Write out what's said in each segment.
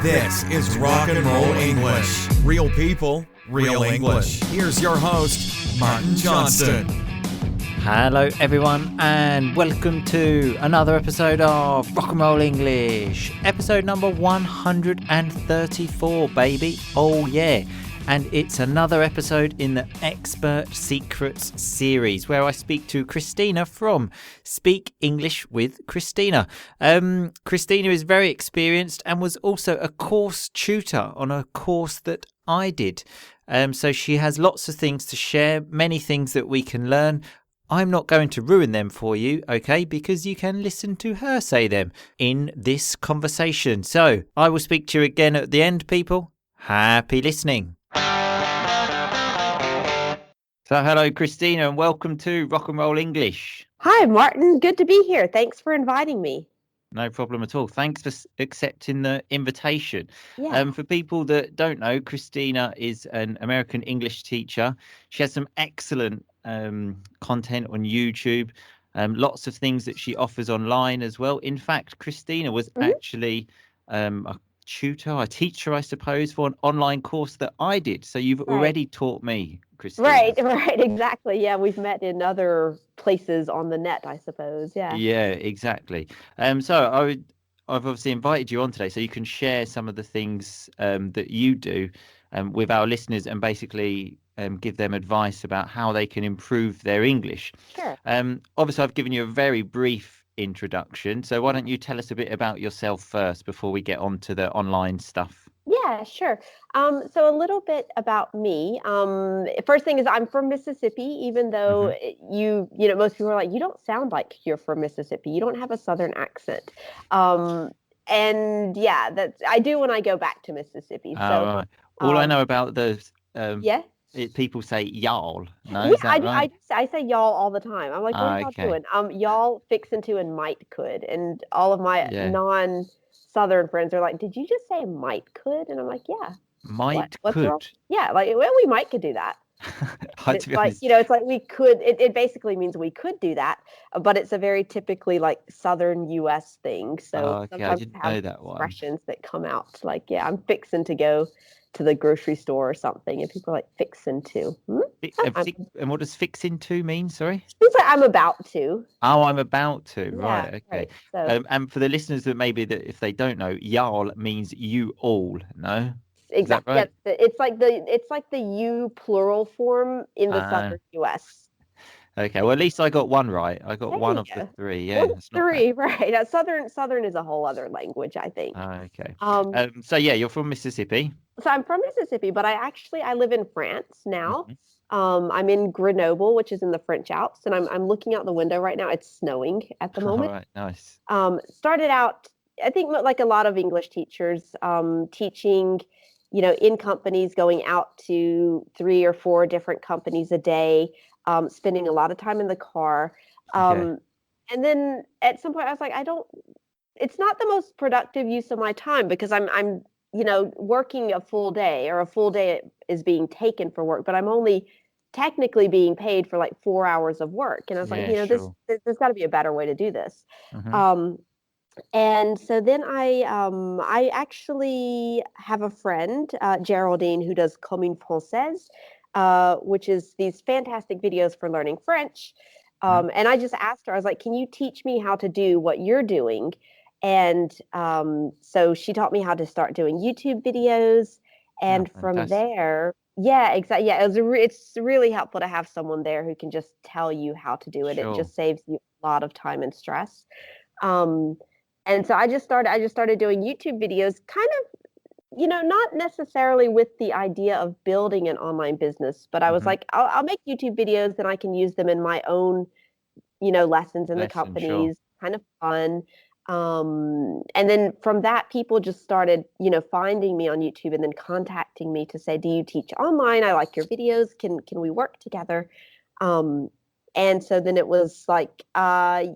This is Rock and Roll English. Real people, real English. Here's your host, Martin Johnston. Hello everyone and welcome to another episode of Rock and Roll English. Episode number 134, baby. Oh yeah. And it's another episode in the Expert Secrets series where I speak to Christina from Speak English with Christina. Christina is very experienced and was also a course tutor on a course that I did. So she has lots of things to share, many things that we can learn. I'm not going to ruin them for you, okay, because you can listen to her say them in this conversation. So I will speak to you again at the end, people. Happy listening. So hello, Christina, and welcome to Rock and Roll English. Hi, Martin. Good to be here. Thanks for inviting me. No problem at all. Thanks for accepting the invitation. Yeah. For people that don't know, Christina is an American English teacher. She has some excellent content on YouTube, lots of things that she offers online as well. In fact, Christina was actually a teacher, I suppose, for an online course that I did. So you've already taught me, Christina. Right, exactly. Yeah, we've met in other places on the net, I suppose. Yeah. Yeah, exactly. So I've obviously invited you on today so you can share some of the things that you do with our listeners and basically give them advice about how they can improve their English. Sure. Obviously, I've given you a very brief introduction. So why don't you tell us a bit about yourself first before we get on to the online stuff? Yeah, sure. So a little bit about me. First thing is I'm from Mississippi, even though most people are like, you don't sound like you're from Mississippi. You don't have a Southern accent. And yeah, I do when I go back to Mississippi. Right. All I know about those yeah. People say y'all. No, Yeah, is that right? I say y'all all the time. I'm like, what are y'all doing? Y'all, fixin' to, and might could. And all of my non-Southern friends are like, did you just say might could? And I'm like, yeah. Might What's could. wrong? Yeah, like, well, we might could do that. It's like, it's like we could, it basically means we could do that, but it's a very typically like Southern US thing. So I didn't know that one. Expressions that come out like, yeah, I'm fixing to go to the grocery store or something, and people are like, fixing to. And what does fixing to mean? Sorry? It's like I'm about to. Oh, I'm about to. Yeah, right. Okay. Right. So, and for the listeners that if they don't know, y'all means you all. No. Exactly. Right? Yeah, it's like the you plural form in the Southern US. Okay. Well, at least I got one right. I got one of the three. Yeah. Three, right? Southern is a whole other language, I think. Okay. So yeah, you're from Mississippi. So I'm from Mississippi, but I live in France now. I'm in Grenoble, which is in the French Alps, and I'm looking out the window right now. It's snowing at the moment. All right. Nice. Started out, I think, like a lot of English teachers, teaching, in companies, going out to 3 or 4 different companies a day, spending a lot of time in the car. And then at some point I was like, it's not the most productive use of my time because I'm working a full day, or a full day is being taken for work, but I'm only technically being paid for like 4 hours of work. And I was like, there's got to be a better way to do this. And so then I actually have a friend, Geraldine, who does Comme Française, which is these fantastic videos for learning French. And I just asked her, I was like, can you teach me how to do what you're doing? And so she taught me how to start doing YouTube videos. And from there, yeah, exactly. Yeah, it's really helpful to have someone there who can just tell you how to do it. Sure. It just saves you a lot of time and stress. And so I just started doing YouTube videos, kind of, not necessarily with the idea of building an online business, but I was like, I'll make YouTube videos and I can use them in my own, lessons in the companies, kind of fun. And then from that, people just started, finding me on YouTube and then contacting me to say, do you teach online? I like your videos. Can we work together? And so then it was like, I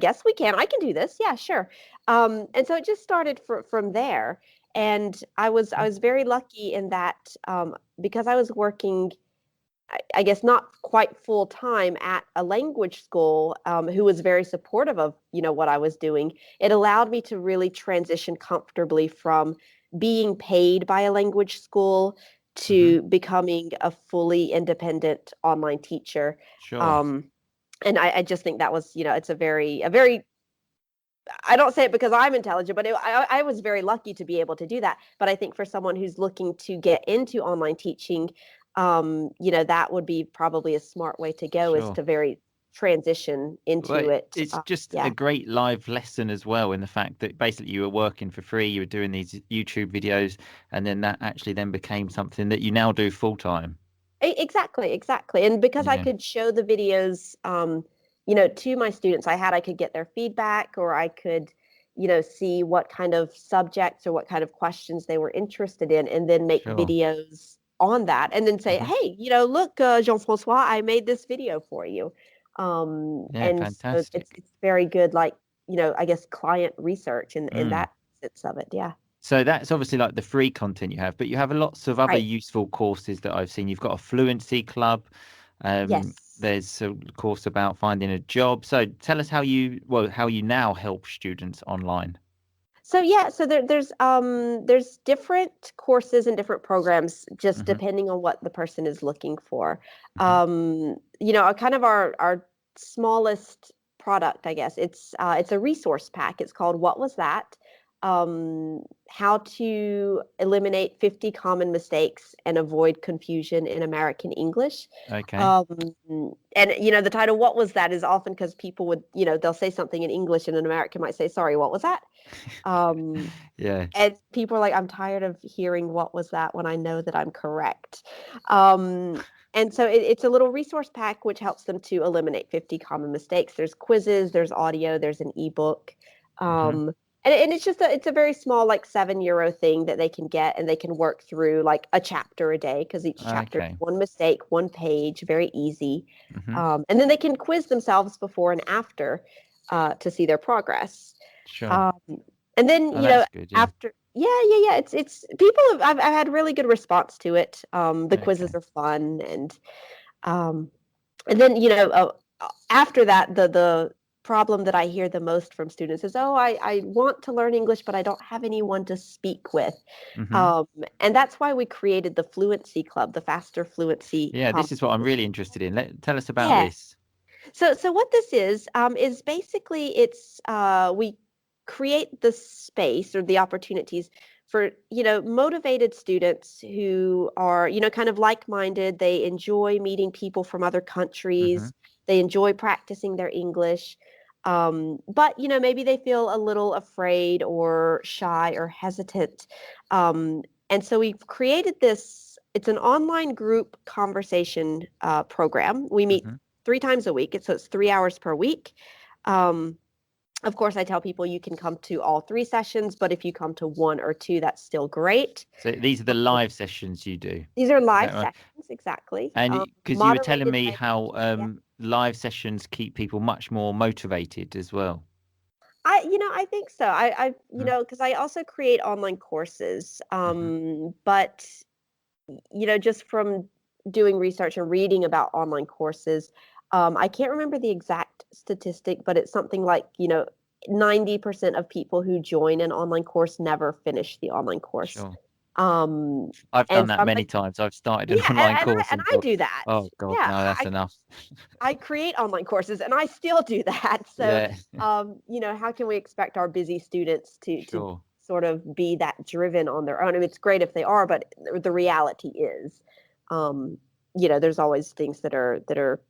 guess we can. I can do this. Yeah, sure. And so it just started from there. And I was very lucky in that because I was working I guess not quite full time at a language school, who was very supportive of, what I was doing, it allowed me to really transition comfortably from being paid by a language school Hmm. to becoming a fully independent online teacher. Sure. And I just think that was, it's a very, I don't say it because I'm intelligent, but I was very lucky to be able to do that. But I think for someone who's looking to get into online teaching, that would be probably a smart way to go, is Sure. to very transition Well, into it. it's just a Yeah, great live lesson as well, in the fact that basically you were working for free, you were doing these YouTube videos, and then that actually then became something that you now do full time. exactly, exactly. And because I Yeah, could show the videos, to my students, I could get their feedback, or I could, see what kind of subjects or what kind of questions they were interested in, and then make sure. videos on that, and then say, Hmm. hey, look, Jean-François, I made this video for you. Yeah, And so it's fantastic. it's very good, like, I guess client research in Mm. that sense of it. Yeah. So that's obviously like the free content you have, but you have lots of other Right. useful courses that I've seen. You've got a fluency club. Yes. There's a course about finding a job. So tell us how you now help students online. So yeah, so there's different courses and different programs, just Hmm. depending on what the person is looking for. Hmm. Kind of our smallest product, I guess. It's a resource pack. It's called What Was That? How to eliminate 50 common mistakes and avoid confusion in American English. Okay. Um, and the title "What Was That?" is often because people would, they'll say something in English and an American might say, "Sorry, what was that?" Um, Yeah. and people are like, I'm tired of hearing what was that when I know that I'm correct. Um, and so it's a little resource pack which helps them to eliminate 50 common mistakes. There's quizzes, there's audio, there's an ebook. Hmm. And it's a very small, like €7 thing that they can get, and they can work through like a chapter a day, because each chapter is Okay. one mistake, one page, very easy. Hmm. And then they can quiz themselves before and after, to see their progress. Sure. Um, and then, Oh, that's good. Yeah. after, yeah, it's people I've had really good response to it. The quizzes Okay. are fun, um, and then, after that, the problem that I hear the most from students is, oh, I want to learn English, but I don't have anyone to speak with. Hmm. Um, and that's why we created the Fluency Club, the Faster Fluency Yeah, this is what I'm Conversation. really interested in. Tell us about Yeah. this. So what this is basically, we create the space or the opportunities for, motivated students who are, kind of like-minded. They enjoy meeting people from other Hmm. countries. They enjoy practicing their English. But, maybe they feel a little afraid or shy or hesitant. And so we've created this. It's an online group conversation program. We meet Hmm. 3 times a week. So it's 3 hours per week. Um, of course, I tell people you can come to all 3 sessions, but if you come to one or two, that's still great. So these are the Um, live sessions you do. these are Is live that right? sessions, exactly. And because you were telling Moderated me by, how yeah. live sessions keep people much more motivated as well. I think so. Because I also create online courses. Mm-hmm. But just from doing research and reading about online courses, I can't remember the exact statistic, but it's something like, 90% of people who join an online course never finish the online course. Sure. Um, I've done and so that I'm many like, times. I've started an yeah, online and course and I thought, do that. oh God, Yeah, no, that's enough. I create online courses and I still do that. So, Yeah, how can we expect our busy students to sure. sort of be that driven on their own? I mean, it's great if they are, but the reality is, um, there's always things that are,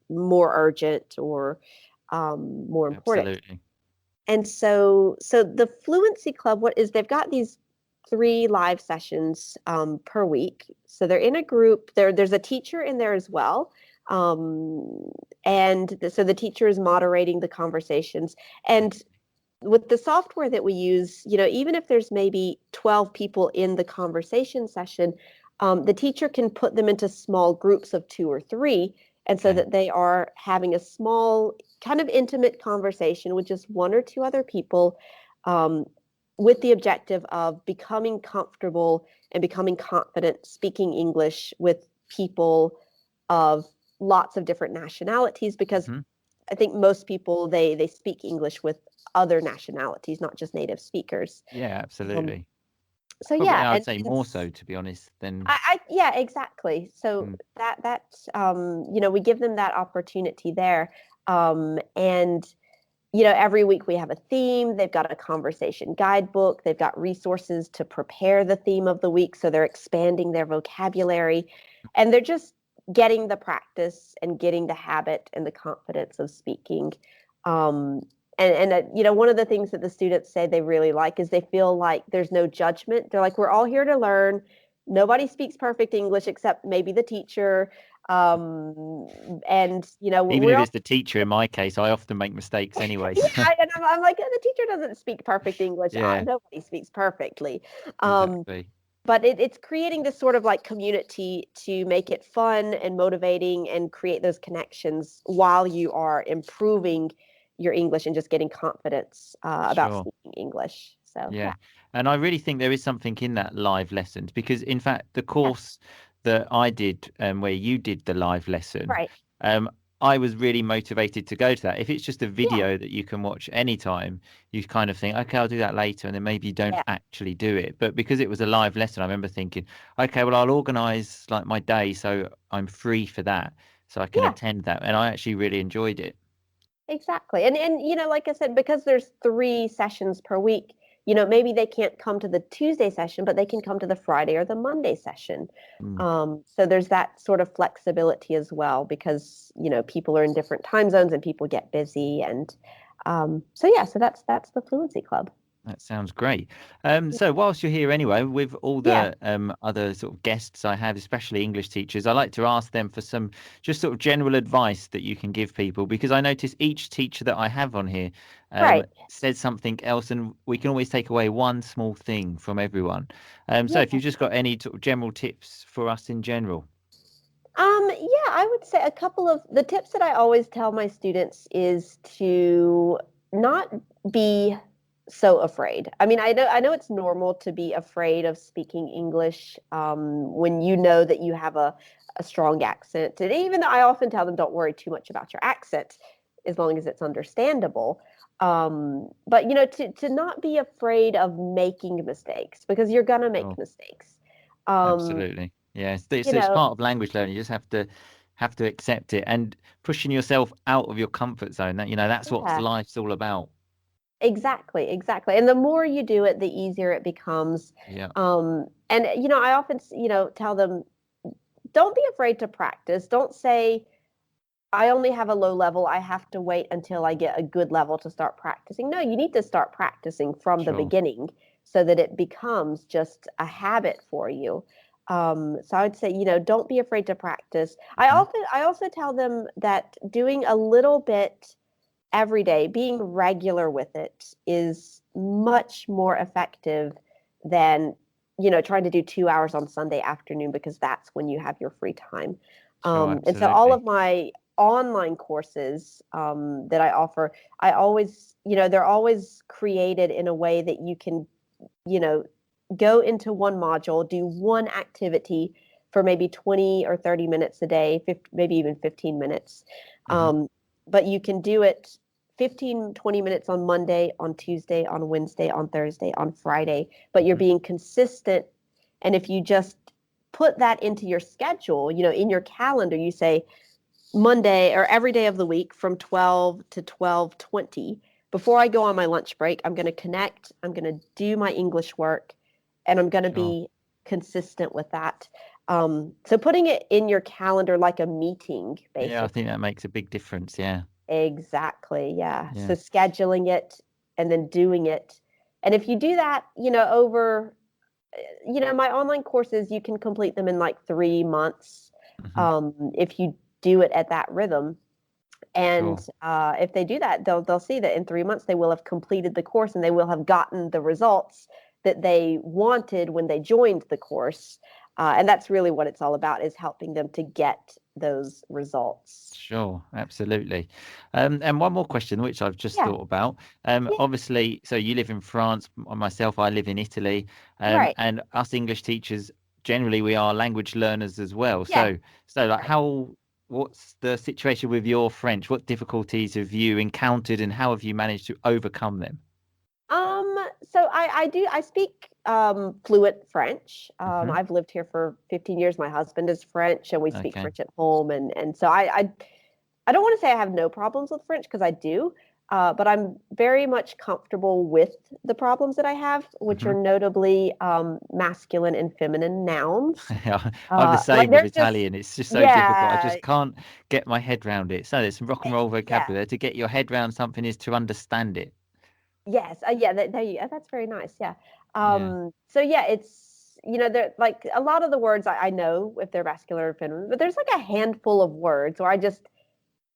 more urgent or, more important. Absolutely. And so the Fluency Club, what is, they've got these 3 live sessions per week. So they're in a group. There's a teacher in there as well. So the teacher is moderating the conversations. And with the software that we use, even if there's maybe 12 people in the conversation session, the teacher can put them into small groups of 2 or 3, and so Okay. that they are having a small, kind of intimate conversation with just one or two other people, um, with the objective of becoming comfortable and becoming confident speaking English with people of lots of different nationalities, because Mhm. I think most people, they speak English with other nationalities, not just native speakers. Yeah, Um, absolutely. so Probably, yeah, I'd say and more so, to be honest, than. yeah, exactly. So Mm. that we give them that opportunity there, and every week we have a theme. They've got a conversation guidebook. They've got resources to prepare the theme of the week. So they're expanding their vocabulary, and they're just getting the practice and getting the habit and the confidence of speaking. One of the things that the students say they really like is they feel like there's no judgment. They're like, we're all here to learn. Nobody speaks perfect English except maybe the teacher. Even We're if all it's the teacher, in my case, I often make mistakes anyway. yeah, and I'm like, the teacher doesn't speak perfect English. Yeah, Nobody speaks perfectly. Um, exactly. but it's creating this sort of like community to make it fun and motivating and create those connections while you are improving your English and just getting confidence about Sure. speaking English. So Yeah. yeah, And I really think there is something in that live lessons because, in fact, the yeah, course that I did, where you did the live lesson, right, um, I was really motivated to go to that. If it's just a yeah, video that you can watch anytime, you kind of think, okay, I'll do that later. And then maybe you don't yeah, actually do it. But because it was a live lesson, I remember thinking, okay, well, I'll organize like my day so I'm free for that, so I can yeah. attend that. And I actually really enjoyed it. Exactly. And like I said, because there's 3 sessions per week, maybe they can't come to the Tuesday session, but they can come to the Friday or the Monday session. Mm. So there's that sort of flexibility as well, because, people are in different time zones and people get busy. And so yeah, so that's the Fluency Club. That sounds great. So whilst you're here anyway, with all Yeah, the other sort of guests I have, especially English teachers, I like to ask them for some just sort of general advice that you can give people because I notice each teacher that I have on here right. says something else, and we can always take away one small thing from everyone. So Yeah. if you've just got any sort of general tips for us in general. Yeah, I would say a couple of the tips that I always tell my students is to not be so afraid. I mean, I know it's normal to be afraid of speaking English when you know that you have a strong accent. And even though I often tell them, don't worry too much about your accent, as long as it's understandable. But to not be afraid of making mistakes, because you're gonna make Sure. mistakes. Um, Absolutely. Yeah, you it's know, part of language learning. You just have to accept it and pushing yourself out of your comfort zone. That's what yeah. life's all about. Exactly, exactly. And the more you do it, the easier it becomes. Yeah. And I often, tell them, don't be afraid to practice. Don't say, I only have a low level. I have to wait until I get a good level to start practicing. No, you need to start practicing from the Sure. beginning so that it becomes just a habit for you. So I would say, don't be afraid to practice. Mhm. I also tell them that doing a little bit every day, being regular with it is much more effective than, trying to do 2 hours on Sunday afternoon because that's when you have your free time. Sure, And so all absolutely. of my online courses that I offer, I always, they're always created in a way that you can, you know, go into one module, do one activity for maybe 20 or 30 minutes a day, 50, maybe even 15 minutes. Hmm. But you can do it 15, 20 minutes on Monday, on Tuesday, on Wednesday, on Thursday, on Friday, but you're Hmm. being consistent. And if you just put that into your schedule, in your calendar, you say Monday or every day of the week from 12 to 12:20. Before I go on my lunch break, I'm going to connect, I'm going to do my English work, and I'm going to Sure. be consistent with that. So putting it in your calendar like a meeting, Yeah, I basically. think that makes a big difference. Yeah. Exactly. Yeah. Yeah. So scheduling it and then doing it. And if you do that, over, my online courses, you can complete them in like 3 months Hmm. if you do it at that rhythm. And Sure. if they do that, they'll see that in 3 months they will have completed the course and they will have gotten the results that they wanted when they joined the course. And that's really what it's all about, is helping them to get those results. Sure, absolutely. And one more question, which I've just Yeah, thought about. yeah, Obviously, so you live in France, myself, I live in Italy, right. and us English teachers, generally, we are language learners as well. Yeah, So like, right. what's the situation with your French? What difficulties have you encountered, and how have you managed to overcome them? So I speak fluent French. Hmm. I've lived here for 15 years. My husband is French, and we speak Okay. French at home. And so I don't want to say I have no problems with French because I do, but I'm very much comfortable with the problems that I have, which Hmm. are notably masculine and feminine nouns. I'm the Like same with they're just, Italian. It's just so difficult. I yeah, just can't get my head round it. So there's some rock and roll yeah, vocabulary. To get your head round something is to understand it. yes, yeah. That's very nice. Yeah. Yeah. So yeah, it's there like a lot of the words I know if they're masculine or feminine, but there's like a handful of words where I just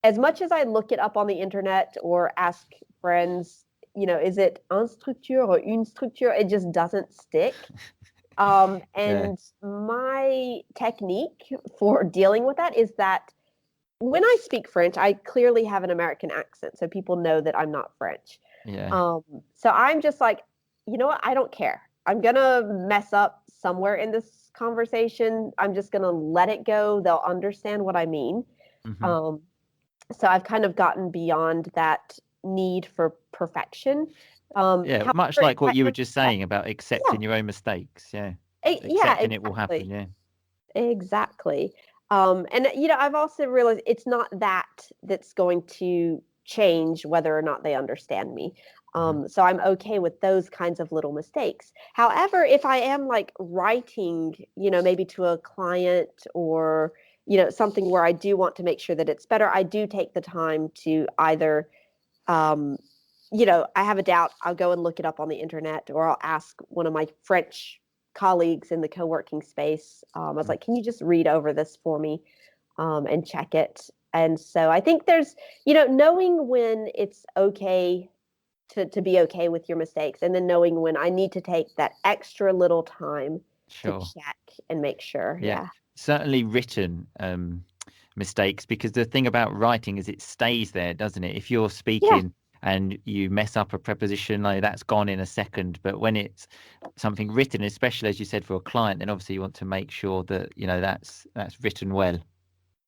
as much as I look it up on the internet or ask friends, is it un structure or une structure? It just doesn't stick. Yeah. And my technique for dealing with that is that when I speak French, I clearly have an American accent, so people know that I'm not French. Yeah. Um, so I'm just like, you know what? I don't care. I'm gonna mess up somewhere in this conversation. I'm just gonna let it go. They'll understand what I mean. Hmm. Um, so I've kind of gotten beyond that need for perfection. Yeah. Much However, like what you were just yeah, saying about yeah, accepting your own mistakes. Yeah. yeah, Accepting it will happen. exactly, Yeah. exactly. And I've also realized it's not that's going to change whether or not they understand me. Hmm. So I'm okay with those kinds of little mistakes. However, if I am like writing, maybe to a client or something where I do want to make sure that it's better, I do take the time to either um, I have a doubt, I'll go and look it up on the internet, or I'll ask one of my French colleagues in the co-working space. I was like, can you just read over this for me and check it? And so I think there's, knowing when it's okay to be okay with your mistakes, and then knowing when I need to take that extra little time to Sure. check and make sure. Yeah. Yeah. Certainly written mistakes, because the thing about writing is it stays there, doesn't it? If you're Yeah. speaking and you mess up a preposition, like that's gone in a second. But when it's something written, especially as you said for a client, then obviously you want to make sure that that's written well.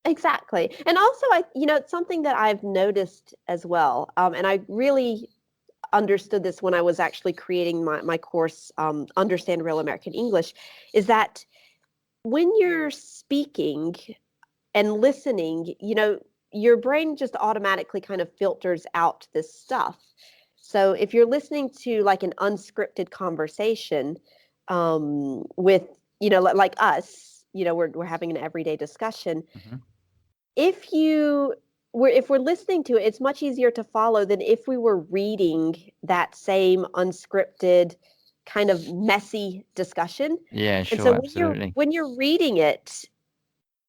Exactly. And also it's something that I've noticed as well. And I really understood this when I was actually creating my course, Understand Real American English, is that when you're speaking and listening, your brain just automatically kind of filters out this stuff. So if you're listening to like an unscripted conversation with, like us, we're having an everyday discussion. Hmm. If you if we're listening to it, it's much easier to follow than if we were reading that same unscripted kind of messy discussion. Yeah, And so sure, absolutely. when you're reading it,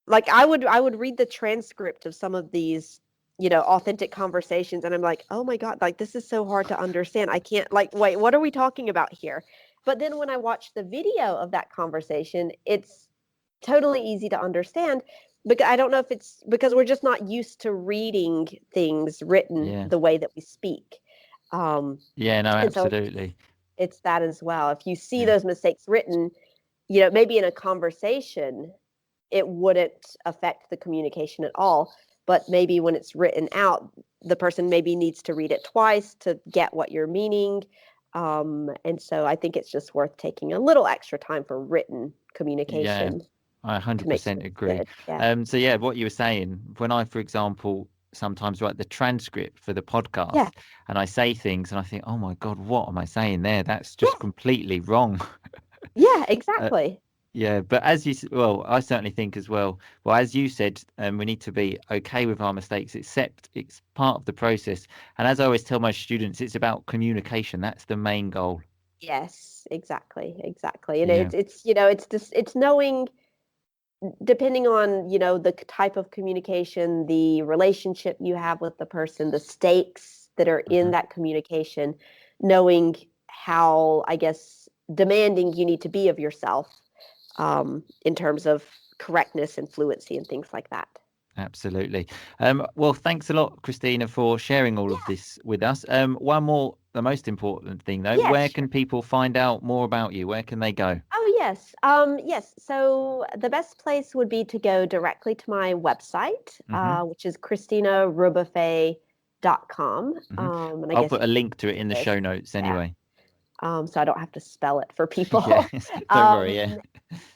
like I would read the transcript of some of these, authentic conversations, and I'm like, oh my God, like this is so hard to understand. I can't, like, wait, what are we talking about here? But then when I watch the video of that conversation, it's totally easy to understand. Because I don't know if it's because we're just not used to reading things written Yeah. the way that we speak. Um, Yeah, no, and so absolutely. it's that as well. If you see Yeah. those mistakes written, maybe in a conversation, it wouldn't affect the communication at all. But maybe when it's written out, the person maybe needs to read it twice to get what you're meaning. And so I think it's just worth taking a little extra time for written Yeah, communication I to make sure 100% it's agree. good. Yeah. So yeah, what you were saying, when I, for example, sometimes write the transcript for the Yeah. podcast and I say things and I think, oh my God, what am I saying there? That's just Yeah. completely wrong. Yeah. Uh, Exactly. yeah, but well, I certainly think as well. Well, as you said, we need to be okay with our mistakes, accept it's part of the process. And as I always tell my students, it's about communication. That's the main goal. Yes. Exactly. Exactly. And Yeah. it's knowing, depending on the type of communication, the relationship you have with the person, the stakes that are in Hmm. that communication, knowing how, I guess, demanding you need to be of yourself, in terms of correctness and fluency and things like that. Absolutely. Well, thanks a lot, Christina, for sharing all of Yeah. this with us. One more the most important thing, though. Yeah, Where sure. can people find out more about you? Where can they go? Oh, yes. Yes. So the best place would be to go directly to my website, Hmm. which is ChristinaRebuffet.com. Hmm. And I I'll guess put you a can link to it in the this. show notes Yeah. anyway. So I don't have to spell it for people. Yeah, don't worry. Yeah.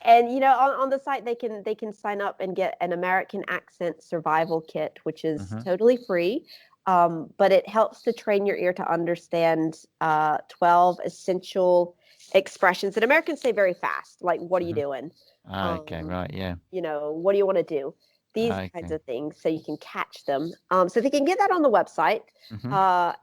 And on the site they can sign up and get an American accent survival kit, which is Hmm. totally free. But it helps to train your ear to understand 12 essential expressions that Americans say very fast, like "What are you Hmm. doing?" Okay, right. Yeah. What do you want to do? These kinds Okay. of things, so you can catch them. So they can get that on the website. Hmm. Uh,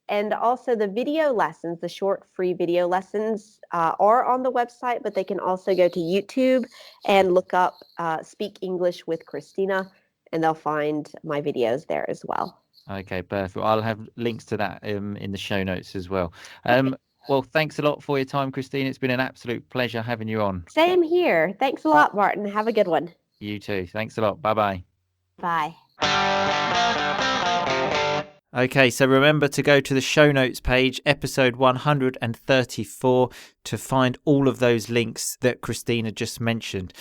and also the video lessons, the short free video lessons are on the website, but they can also go to YouTube and look up Speak English with Christina, and they'll find my videos there as well. Okay, perfect. I'll have links to that in the show notes as well. Okay. Well, thanks a lot for your time, Christine. It's been an absolute pleasure having you on. Same here. Thanks a lot, Martin. Have a good one. You too. Thanks a lot. Bye-bye. Bye. Okay, so remember to go to the show notes page, episode 134, to find all of those links that Christina just mentioned.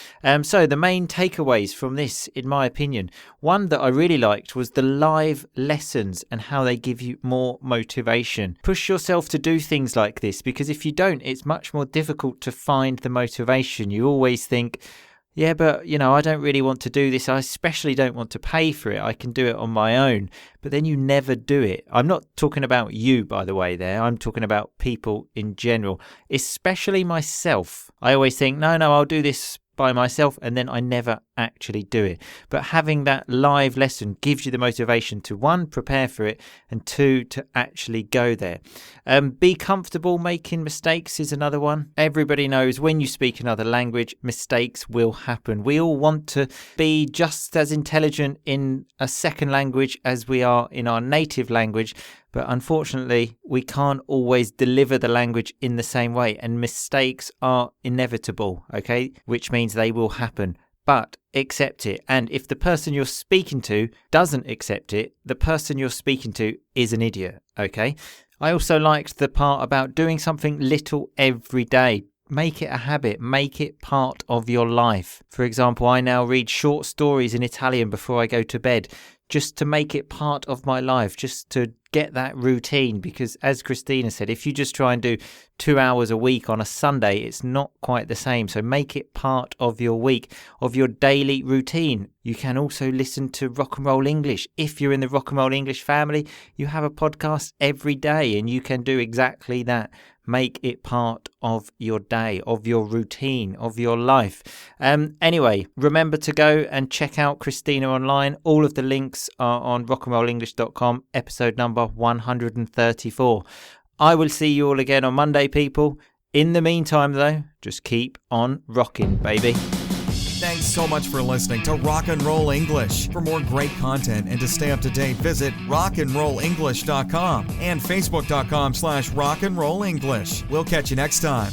So the main takeaways from this, in my opinion, one that I really liked was the live lessons and how they give you more motivation. Push yourself to do things like this, because if you don't, it's much more difficult to find the motivation. You always think, yeah, but, I don't really want to do this. I especially don't want to pay for it. I can do it on my own. But then you never do it. I'm not talking about you, by the way, there. I'm talking about people in general, especially myself. I always think, no, I'll do this by myself, and then I never actually do it. But having that live lesson gives you the motivation to, one, prepare for it, and two, to actually go there. Be comfortable making mistakes is another one. Everybody knows when you speak another language, mistakes will happen. We all want to be just as intelligent in a second language as we are in our native language, but unfortunately, we can't always deliver the language in the same way, and mistakes are inevitable, okay? Which means they will happen. But accept it. And if the person you're speaking to doesn't accept it, the person you're speaking to is an idiot, okay? I also liked the part about doing something little every day. Make it a habit. Make it part of your life. For example, I now read short stories in Italian before I go to bed, just to make it part of my life, just to get that routine. Because as Christina said, if you just try and do 2 hours a week on a Sunday, it's not quite the same. So make it part of your week, of your daily routine. You can also listen to Rock and Roll English. If you're in the Rock and Roll English family, you have a podcast every day, and you can do exactly that. Make it part of your day, of your routine, of your life. Anyway, remember to go and check out Christina online. All of the links are on rockandrollenglish.com, episode number 134. I will see you all again on Monday, people. In the meantime, though, just keep on rocking, baby. Thanks so much for listening to Rock and Roll English. For more great content and to stay up to date, visit rockandrollenglish.com and facebook.com/rockandrollenglish. We'll catch you next time.